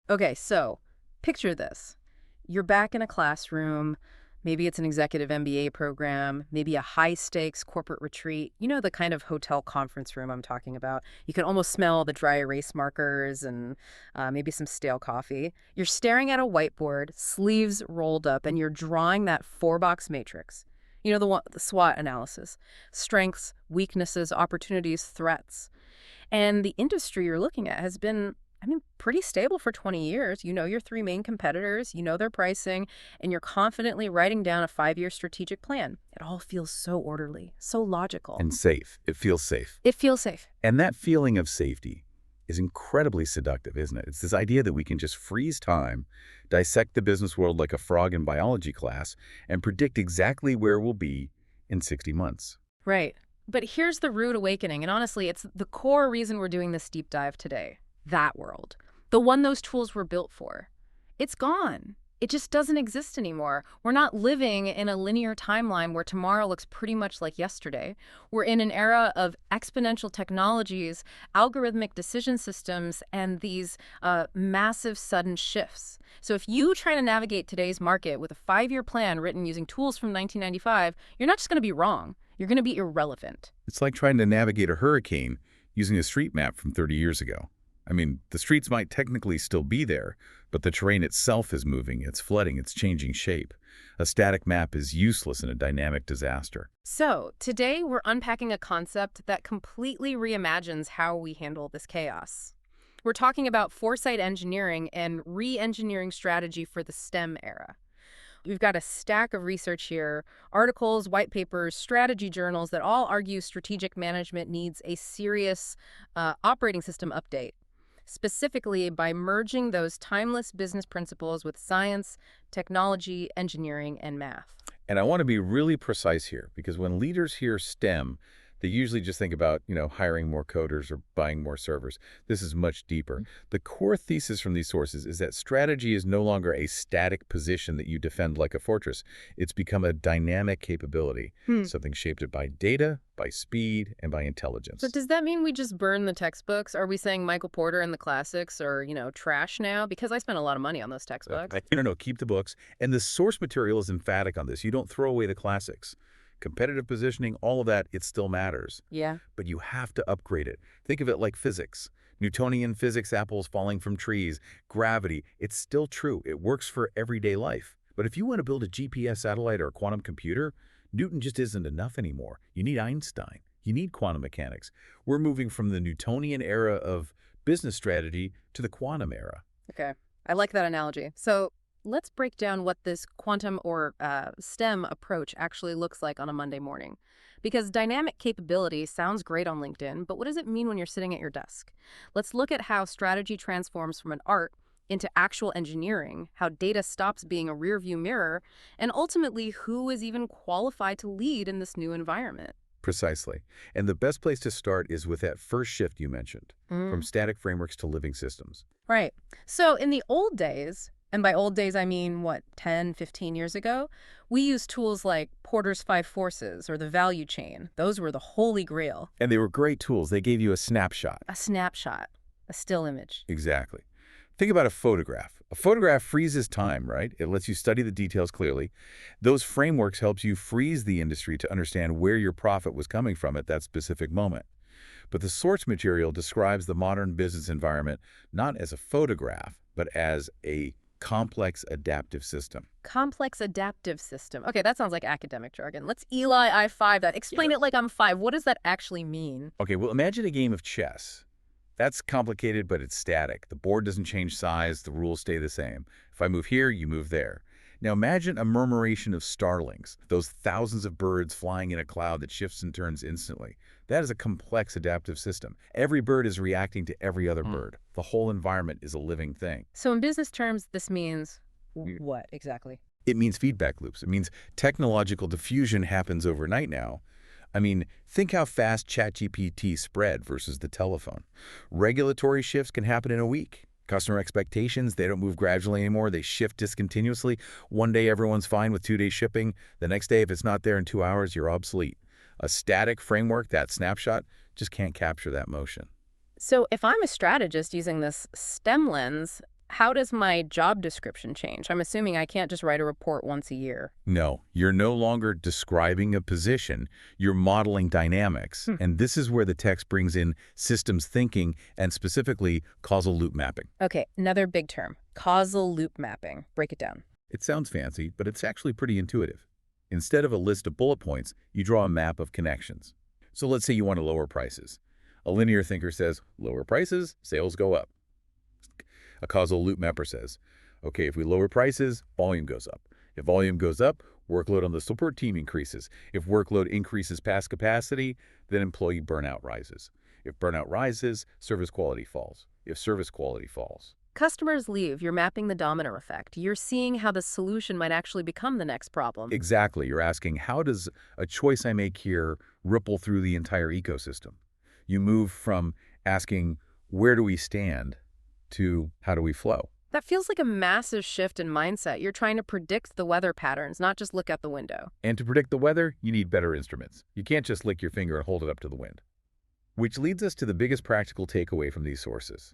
Okay, so picture this. You're back in a classroom. Maybe it's an executive MBA program, maybe a high stakes corporate retreat. You know, the kind of hotel conference room I'm talking about. You can almost smell the dry erase markers and maybe some stale coffee. You're staring at a whiteboard, sleeves rolled up, and you're drawing that four-box matrix. You know, the SWOT analysis: strengths, weaknesses, opportunities, threats. And the industry you're looking at has been, I mean, pretty stable for 20 years. You know your three main competitors, you know their pricing, and you're confidently writing down a 5-year strategic plan. It all feels so orderly, so logical. And safe. It feels safe. It feels safe. And that feeling of safety is incredibly seductive, isn't it? It's this idea that we can just freeze time, dissect the business world like a frog in biology class, and predict exactly where we'll be in 60 months. Right. But here's the rude awakening, and honestly, it's the core reason we're doing this deep dive today. That world. The one those tools were built for. It's gone. It just doesn't exist anymore. We're not living in a linear timeline where tomorrow looks pretty much like yesterday. We're in an era of exponential technologies, algorithmic decision systems, and these massive sudden shifts. So if you try to navigate today's market with a 5-year plan written using tools from 1995, you're not just going to be wrong. You're going to be irrelevant. It's like trying to navigate a hurricane using a street map from 30 years ago. I mean, the streets might technically still be there, but the terrain itself is moving, it's flooding, it's changing shape. A static map is useless in a dynamic disaster. So, today we're unpacking a concept that completely reimagines how we handle this chaos. We're talking about foresight engineering and re-engineering strategy for the STEM era. We've got a stack of research here, articles, white papers, strategy journals that all argue strategic management needs a serious operating system update, specifically by merging those timeless business principles with science, technology, engineering, and math. And I want to be really precise here, because when leaders hear STEM, they usually just think about, hiring more coders or buying more servers. This is much deeper. The core thesis from these sources is that strategy is no longer a static position that you defend like a fortress. It's become a dynamic capability, Hmm. something shaped by data, by speed, and by So intelligence. does that mean we just burn the textbooks? Are we saying Michael Porter and the classics are, trash now? Because I spent a lot of money on those textbooks. No, keep the books. And the source material is emphatic on this. You don't throw away the classics. Competitive positioning, all of that, it still matters. Yeah. But you have to upgrade it. Think of it like physics. Newtonian physics, apples falling from trees, gravity, it's still true. It works for everyday life. But if you want to build a GPS satellite or a quantum computer, Newton just isn't enough anymore. You need Einstein. You need quantum mechanics. We're moving from the Newtonian era of business strategy to the quantum era. Okay. I like that analogy. So let's break down what this quantum or STEM approach actually looks like on a Monday morning. Because dynamic capability sounds great on LinkedIn, but what does it mean when you're sitting at your desk? Let's look at how strategy transforms from an art into actual engineering, how data stops being a rearview mirror, and ultimately who is even qualified to lead in this new environment. Precisely. And the best place to start is with that first shift you mentioned, from Mm. static frameworks to living systems. Right. So in the old days, and by old days I mean, what, 10, 15 years ago, we used tools like Porter's Five Forces or the value chain. Those were the holy grail. And they were great tools. They gave you a snapshot. A snapshot, a still image. Exactly. Think about a photograph. A photograph freezes time, right? It lets you study the details clearly. Those frameworks helps you freeze the industry to understand where your profit was coming from at that specific moment. But the source material describes the modern business environment not as a photograph, but as a complex adaptive system. Complex adaptive system. Okay, that sounds like academic jargon. Let's Eli I5 that. Explain it like I'm 5. What does that actually mean? Okay, well, imagine a game of chess. That's complicated, but it's static. The board doesn't change size, the rules stay the same. If I move here, you move there. Now imagine a murmuration of starlings, those thousands of birds flying in a cloud that shifts and turns instantly. That is a complex adaptive system. Every bird is reacting to every other bird. The whole environment is a living thing. So in business terms, this means Mm. what exactly? It means feedback loops. It means technological diffusion happens overnight now. I mean, think how fast ChatGPT spread versus the telephone. Regulatory shifts can happen in a week. Customer expectations, they don't move gradually anymore. They shift discontinuously. One day, everyone's fine with 2-day shipping. The next day, if it's not there in 2 hours, you're obsolete. A static framework, that snapshot, just can't capture that motion. So if I'm a strategist using this STEM lens, how does my job description change? I'm assuming I can't just write a report once a year. No, you're no longer describing a position, you're modeling dynamics. Hmm. And this is where the text brings in systems thinking and specifically causal loop mapping. Okay, another big term, causal loop mapping. Break it down. It sounds fancy, but it's actually pretty intuitive. Instead of a list of bullet points, you draw a map of connections. So let's say you want to lower prices. A linear thinker says, lower prices, sales go up. A causal loop mapper says, okay, if we lower prices, volume goes up. If volume goes up, workload on the support team increases. If workload increases past capacity, then employee burnout rises. If burnout rises, service quality falls. If service quality falls. Customers leave, you're mapping the domino effect. You're seeing how the solution might actually become the next problem. Exactly. You're asking, how does a choice I make here ripple through the entire ecosystem? You move from asking, where do we stand, to how do we flow? That feels like a massive shift in mindset. You're trying to predict the weather patterns, not just look out the window. And to predict the weather, you need better instruments. You can't just lick your finger and hold it up to the wind. Which leads us to the biggest practical takeaway from these sources,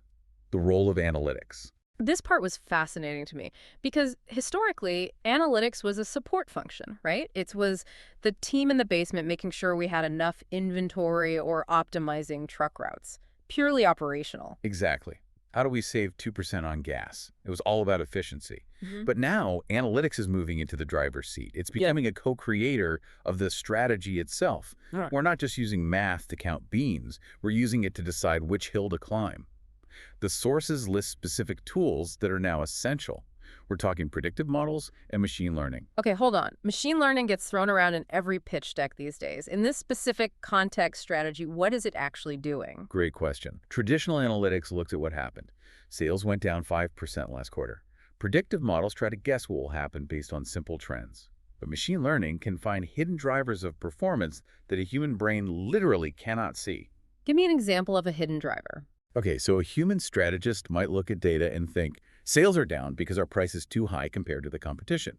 the role of analytics. This part was fascinating to me because historically, analytics was a support function, right? It was the team in the basement making sure we had enough inventory or optimizing truck routes. Purely operational. Exactly. How do we save 2% on gas? It was all about efficiency. Mhm. But now, analytics is moving into the driver's seat. It's becoming a co-creator of the strategy itself. Right. We're not just using math to count beans. We're using it to decide which hill to climb. The sources list specific tools that are now essential. We're talking predictive models and machine learning. Okay, hold on. Machine learning gets thrown around in every pitch deck these days. In this specific context strategy, what is it actually doing? Great question. Traditional analytics looks at what happened. Sales went down 5% last quarter. Predictive models try to guess what will happen based on simple trends. But machine learning can find hidden drivers of performance that a human brain literally cannot see. Give me an example of a hidden driver. Okay, so a human strategist might look at data and think, sales are down because our price is too high compared to the competition.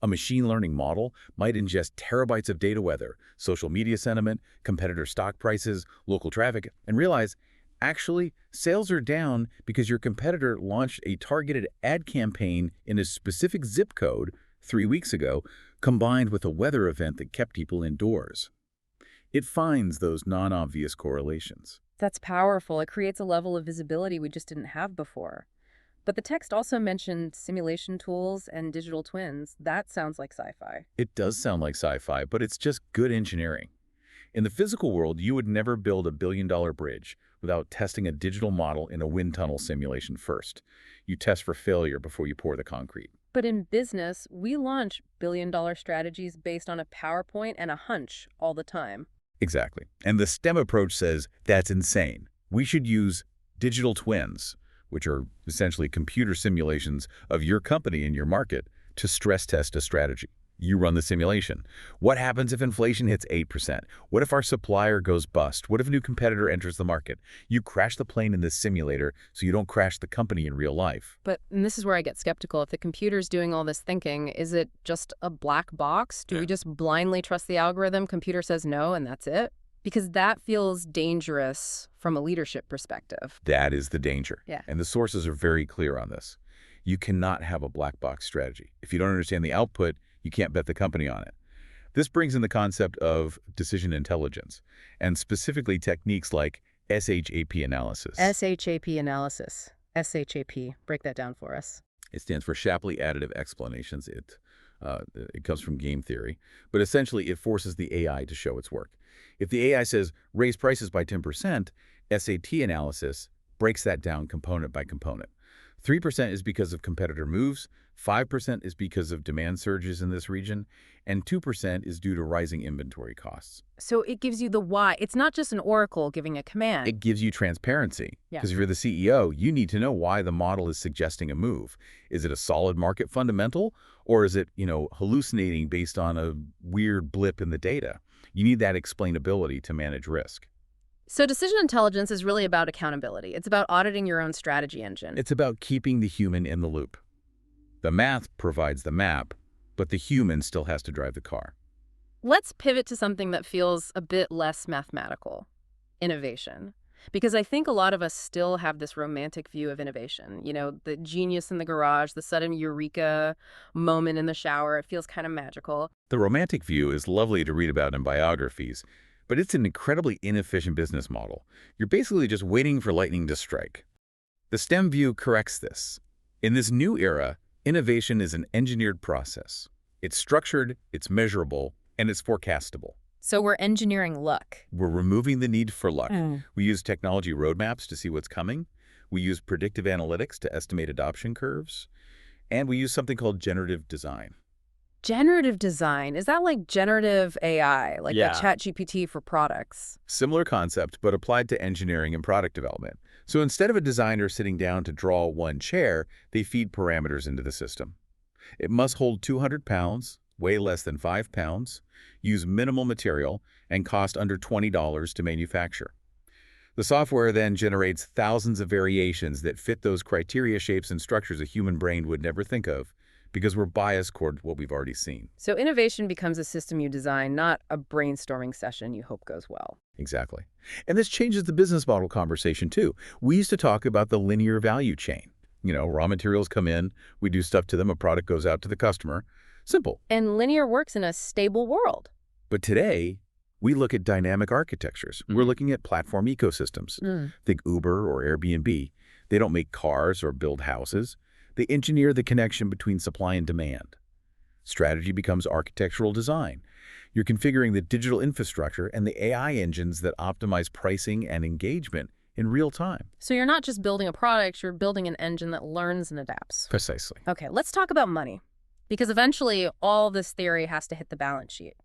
A machine learning model might ingest terabytes of data weather, social media sentiment, competitor stock prices, local traffic, and realize, actually, sales are down because your competitor launched a targeted ad campaign in a specific zip code 3 weeks ago, combined with a weather event that kept people indoors. It finds those non-obvious correlations. That's powerful. It creates a level of visibility we just didn't have before. But the text also mentioned simulation tools and digital twins. That sounds like sci-fi. It does sound like sci-fi, but it's just good engineering. In the physical world, you would never build a billion-dollar bridge without testing a digital model in a wind tunnel simulation first. You test for failure before you pour the concrete. But in business, we launch billion-dollar strategies based on a PowerPoint and a hunch all the time. Exactly. And the STEM approach says that's insane. We should use digital twins, which are essentially computer simulations of your company and your market, to stress test a strategy. You run the simulation. What happens if inflation hits 8%? What if our supplier goes bust? What if a new competitor enters the market? You crash the plane in this simulator so you don't crash the company in real life. And this is where I get skeptical. If the computer's doing all this thinking, is it just a black box? Do we just blindly trust the algorithm? Computer says no, and that's it? Because that feels dangerous from a leadership perspective. That is the danger. Yeah. And the sources are very clear on this. You cannot have a black box strategy. If you don't understand the output, you can't bet the company on it. This brings in the concept of decision intelligence, and specifically techniques like SHAP analysis. SHAP analysis. SHAP. Break that down for us. It stands for Shapley Additive Explanations. It comes from game theory, but essentially it forces the AI to show its work. If the AI says, raise prices by 10%, SAT analysis breaks that down component by component. 3% is because of competitor moves, 5% is because of demand surges in this region, and 2% is due to rising inventory costs. So it gives you the why. It's not just an oracle giving a command. It gives you transparency. Yeah. Because if you're the CEO, you need to know why the model is suggesting a move. Is it a solid market fundamental, or is it, hallucinating based on a weird blip in the data? You need that explainability to manage risk. So decision intelligence is really about accountability. It's about auditing your own strategy engine. It's about keeping the human in the loop. The math provides the map, but the human still has to drive the car. Let's pivot to something that feels a bit less mathematical. Innovation. Because I think a lot of us still have this romantic view of innovation. The genius in the garage, the sudden eureka moment in the shower. It feels kind of magical. The romantic view is lovely to read about in biographies, but it's an incredibly inefficient business model. You're basically just waiting for lightning to strike. The STEM view corrects this. In this new era, innovation is an engineered process. It's structured, it's measurable, and it's forecastable. So we're engineering luck. We're removing the need for luck. We use technology roadmaps to see what's coming. We use predictive analytics to estimate adoption curves. And we use something called generative design. Generative design, is that like generative AI, like the Yeah. ChatGPT for products? Similar concept, but applied to engineering and product development. So instead of a designer sitting down to draw one chair, they feed parameters into the system. It must hold 200 pounds, weigh less than 5 pounds, use minimal material, and cost under $20 to manufacture. The software then generates thousands of variations that fit those criteria, shapes, and structures a human brain would never think of, because we're biased toward what we've already seen. So innovation becomes a system you design, not a brainstorming session you hope goes well. Exactly. And this changes the business model conversation, too. We used to talk about the linear value chain. Raw materials come in, we do stuff to them, a product goes out to the customer. Simple. And linear works in a stable world. But today, we look at dynamic architectures. We're looking at platform ecosystems. Think Uber or Airbnb. They don't make cars or build houses. They engineer the connection between supply and demand. Strategy becomes architectural design. You're configuring the digital infrastructure and the AI engines that optimize pricing and engagement in real time. So you're not just building a product, you're building an engine that learns and adapts. Precisely. Okay, let's talk about money. Because eventually, all this theory has to hit the balance sheet.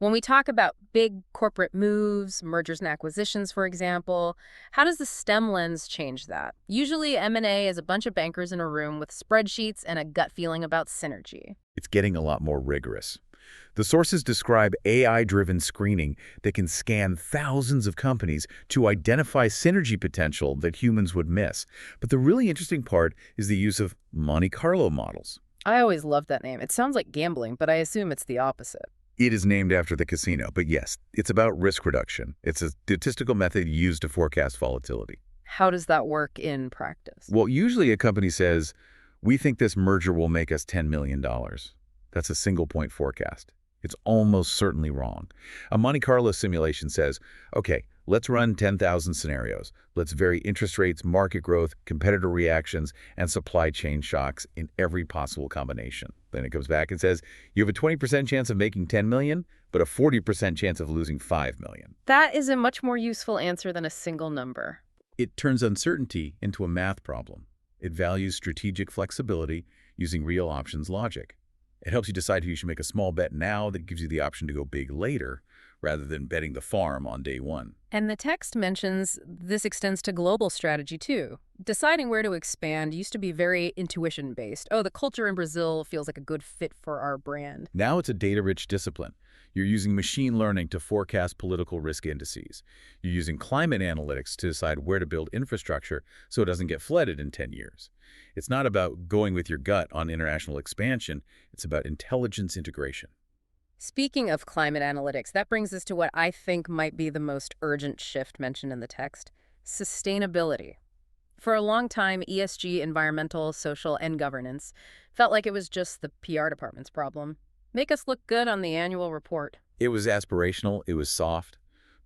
When we talk about big corporate moves, mergers and acquisitions, for example, how does the STEM lens change that? Usually, M&A is a bunch of bankers in a room with spreadsheets and a gut feeling about synergy. It's getting a lot more rigorous. The sources describe AI-driven screening that can scan thousands of companies to identify synergy potential that humans would miss. But the really interesting part is the use of Monte Carlo models. I always loved that name. It sounds like gambling, but I assume it's the opposite. It is named after the casino, but yes, it's about risk reduction. It's a statistical method used to forecast volatility. How does that work in practice? Well, usually a company says, we think this merger will make us $10 million. That's a single-point forecast. It's almost certainly wrong. A Monte Carlo simulation says, okay, let's run 10,000 scenarios. Let's vary interest rates, market growth, competitor reactions, and supply chain shocks in every possible combination. Then it comes back and says, you have a 20% chance of making 10 million, but a 40% chance of losing 5 million. That is a much more useful answer than a single number. It turns uncertainty into a math problem. It values strategic flexibility using real options logic. It helps you decide who you should make a small bet now that gives you the option to go big later, rather than betting the farm on day one. And the text mentions this extends to global strategy, too. Deciding where to expand used to be very intuition-based. Oh, the culture in Brazil feels like a good fit for our brand. Now it's a data-rich discipline. You're using machine learning to forecast political risk indices. You're using climate analytics to decide where to build infrastructure so it doesn't get flooded in 10 years. It's not about going with your gut on international expansion. It's about intelligence integration. Speaking of climate analytics, that brings us to what I think might be the most urgent shift mentioned in the text: sustainability. For a long time, ESG, environmental, social, and governance, felt like it was just the PR department's problem. Make us look good on the annual report. It was aspirational, it was soft,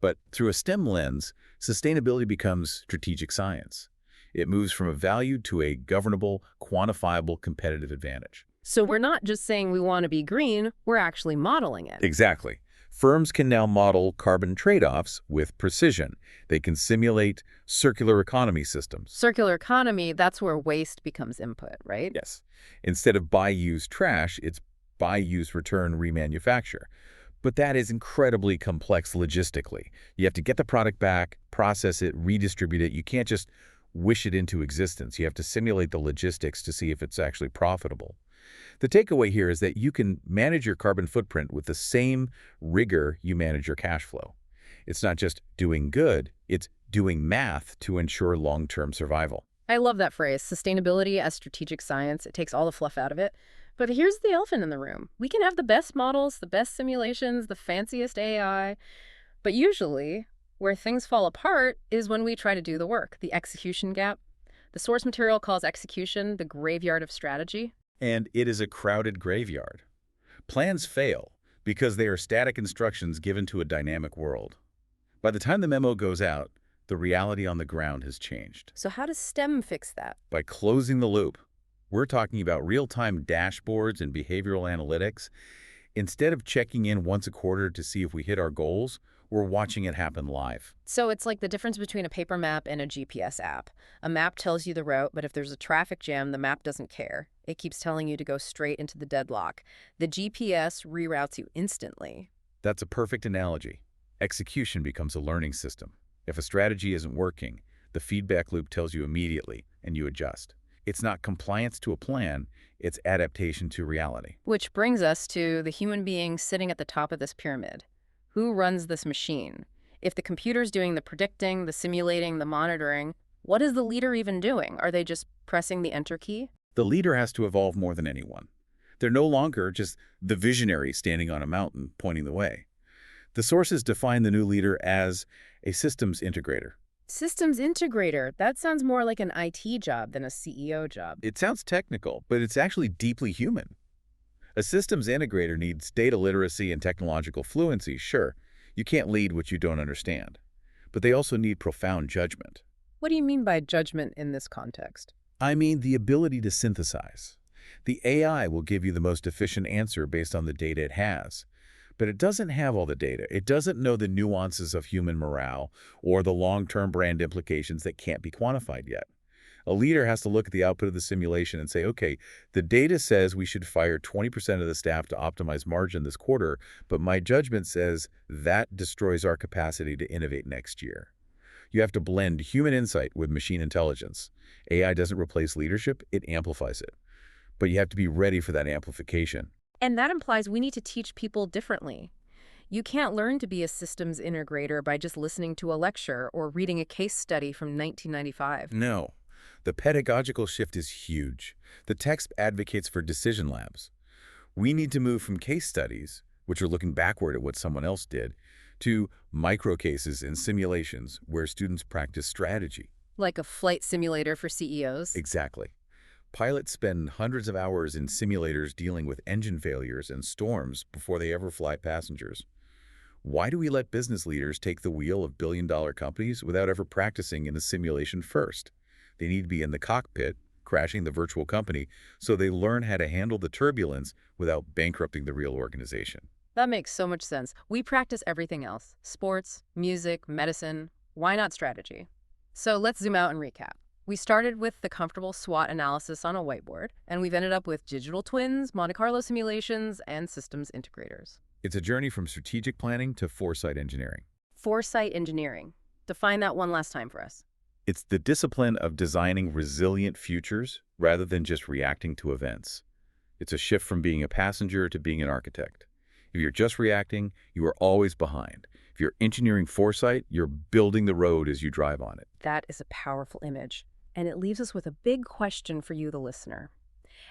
but through a STEM lens, sustainability becomes strategic science. It moves from a value to a governable, quantifiable competitive advantage. So we're not just saying we want to be green, we're actually modeling it. Exactly. Firms can now model carbon trade-offs with precision. They can simulate circular economy systems. Circular economy, that's where waste becomes input, right? Yes. Instead of buy, use, trash, it's buy, use, return, remanufacture. But that is incredibly complex logistically. You have to get the product back, process it, redistribute it. You can't just wish it into existence. You have to simulate the logistics to see if it's actually profitable. The takeaway here is that you can manage your carbon footprint with the same rigor you manage your cash flow. It's not just doing good, it's doing math to ensure long-term survival. I love that phrase, sustainability as strategic science. It takes all the fluff out of it. But here's the elephant in the room. We can have the best models, the best simulations, the fanciest AI, but usually Where things fall apart is when we try to do the work, the execution gap. The source material calls execution the graveyard of strategy. And it is a crowded graveyard. Plans fail because they are static instructions given to a dynamic world. By the time the memo goes out, the reality on the ground has changed. So how does STEM fix that? By closing the loop, we're talking about real-time dashboards and behavioral analytics. Instead of checking in once a quarter to see if we hit our goals, we're watching it happen live. So it's like the difference between a paper map and a GPS app. A map tells you the route, but if there's a traffic jam, the map doesn't care. It keeps telling you to go straight into the deadlock. The GPS reroutes you instantly. That's a perfect analogy. Execution becomes a learning system. If a strategy isn't working, the feedback loop tells you immediately, and you adjust. It's not compliance to a plan, it's adaptation to reality. Which brings us to the human being sitting at the top of this pyramid. Who runs this machine? If the computer's doing the predicting, the simulating, the monitoring, what is the leader even doing? Are they just pressing the enter key? The leader has to evolve more than anyone. They're no longer just the visionary standing on a mountain pointing the way. The sources define the new leader as a systems integrator. Systems integrator. That sounds more like an IT job than a CEO job. It sounds technical, but it's actually deeply human. A systems integrator needs data literacy and technological fluency, sure. You can't lead what you don't understand. But they also need profound judgment. What do you mean by judgment in this context? I mean the ability to synthesize. The AI will give you the most efficient answer based on the data it has. But it doesn't have all the data. It doesn't know the nuances of human morale or the long-term brand implications that can't be quantified yet. A leader has to look at the output of the simulation and say, okay, the data says we should fire 20% of the staff to optimize margin this quarter, but my judgment says that destroys our capacity to innovate next year. You have to blend human insight with machine intelligence. AI doesn't replace leadership, it amplifies it. But you have to be ready for that amplification. And that implies we need to teach people differently. You can't learn to be a systems integrator by just listening to a lecture or reading a case study from 1995. No. The pedagogical shift is huge. The text advocates for decision labs. We need to move from case studies, which are looking backward at what someone else did, to micro cases and simulations where students practice strategy. Like a flight simulator for CEOs? Exactly. Pilots spend hundreds of hours in simulators dealing with engine failures and storms before they ever fly passengers. Why do we let business leaders take the wheel of billion-dollar companies without ever practicing in the simulation first? They need to be in the cockpit, crashing the virtual company, so they learn how to handle the turbulence without bankrupting the real organization. That makes so much sense. We practice everything else. Sports, music, medicine. Why not strategy? So let's zoom out and recap. We started with the comfortable SWOT analysis on a whiteboard, and we've ended up with digital twins, Monte Carlo simulations, and systems integrators. It's a journey from strategic planning to foresight engineering. Foresight engineering. Define that one last time for us. It's the discipline of designing resilient futures rather than just reacting to events. It's a shift from being a passenger to being an architect. If you're just reacting, you are always behind. If you're engineering foresight, you're building the road as you drive on it. That is a powerful image. And it leaves us with a big question for you, the listener.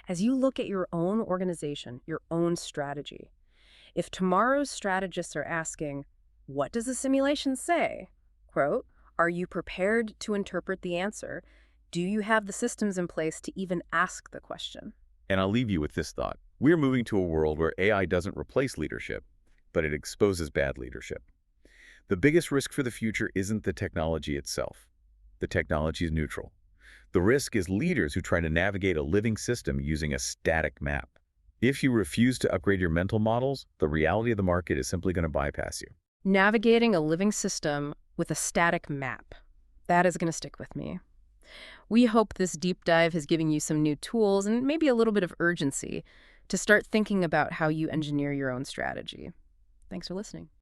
As you look at your own organization, your own strategy, if tomorrow's strategists are asking, what does the simulation say? Quote, are you prepared to interpret the answer? Do you have the systems in place to even ask the question? And I'll leave you with this thought. We're moving to a world where AI doesn't replace leadership, but it exposes bad leadership. The biggest risk for the future isn't the technology itself. The technology is neutral. The risk is leaders who try to navigate a living system using a static map. If you refuse to upgrade your mental models, the reality of the market is simply going to bypass you. Navigating a living system with a static map. That is going to stick with me. We hope this deep dive has given you some new tools and maybe a little bit of urgency to start thinking about how you engineer your own strategy. Thanks for listening.